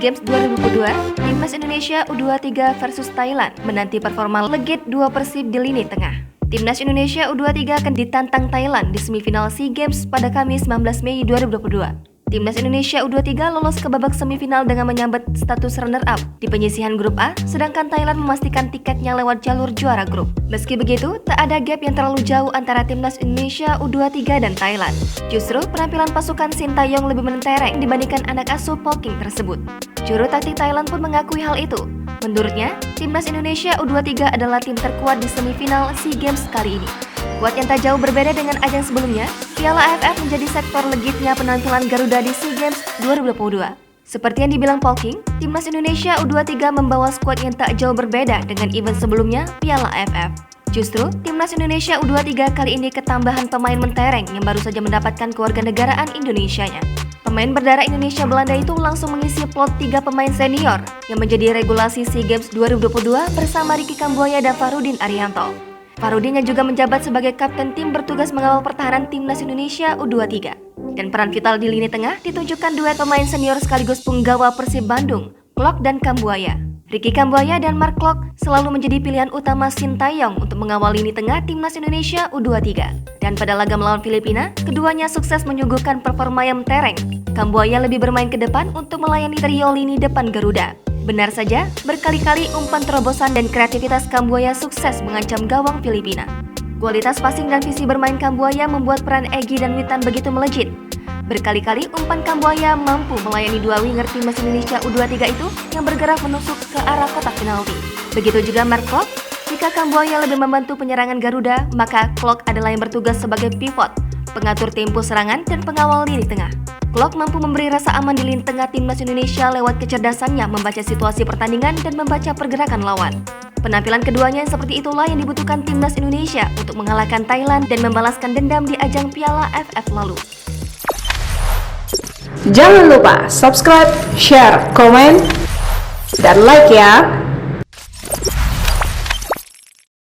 Games 2022, Timnas Indonesia U23 versus Thailand menanti performa legit dua Persib di lini tengah. Timnas Indonesia U23 akan ditantang Thailand di semifinal SEA Games pada Kamis 19 Mei 2022. Timnas Indonesia U23 lolos ke babak semifinal dengan menyabet status runner-up di penyisihan grup A, sedangkan Thailand memastikan tiketnya lewat jalur juara grup. Meski begitu, tak ada gap yang terlalu jauh antara Timnas Indonesia U23 dan Thailand. Justru, penampilan pasukan Sintayong lebih mentereng dibandingkan anak asuh Polking tersebut. Juru taktik Thailand pun mengakui hal itu. Menurutnya, Timnas Indonesia U23 adalah tim terkuat di semifinal SEA Games kali ini. Kuat yang tak jauh berbeda dengan ajang sebelumnya, Piala AFF menjadi sektor legitnya penampilan Garuda di SEA Games 2022. Seperti yang dibilang Polking, Timnas Indonesia U23 membawa skuad yang tak jauh berbeda dengan event sebelumnya, Piala AFF. Justru, Timnas Indonesia U23 kali ini ketambahan pemain mentereng yang baru saja mendapatkan kewarganegaraan Indonesianya. Pemain berdarah Indonesia Belanda itu langsung mengisi plot 3 pemain senior yang menjadi regulasi SEA Games 2022 bersama Ricky Kambuaya dan Farudin Arianto. Farudin yang juga menjabat sebagai kapten tim bertugas mengawal pertahanan Timnas Indonesia U23. Dan peran vital di lini tengah ditunjukkan duet pemain senior sekaligus punggawa Persib Bandung, Klok dan Kambuaya. Ricky Kambuaya dan Mark Klok selalu menjadi pilihan utama Sintayong untuk mengawal lini tengah Timnas Indonesia U23. Dan pada laga melawan Filipina, keduanya sukses menyuguhkan performa yang mentereng. Kambuaya lebih bermain ke depan untuk melayani trio lini depan Garuda. Benar saja, berkali-kali umpan terobosan dan kreativitas Kambuaya sukses mengancam gawang Filipina. Kualitas passing dan visi bermain Kambuaya membuat peran Egy dan Witan begitu melejit. Berkali-kali umpan Kambuaya mampu melayani dua winger Timnas Indonesia U23 itu yang bergerak menusuk ke arah kotak penalti. Begitu juga Mark Klok. Jika Kambuaya lebih membantu penyerangan Garuda, maka Klok adalah yang bertugas sebagai pivot, pengatur tempo serangan dan pengawal lini tengah. Klok mampu memberi rasa aman di lini tengah Timnas Indonesia lewat kecerdasannya membaca situasi pertandingan dan membaca pergerakan lawan. Penampilan keduanya seperti itulah yang dibutuhkan Timnas Indonesia untuk mengalahkan Thailand dan membalaskan dendam di ajang Piala AFF lalu. Jangan lupa subscribe, share, komen, dan like ya!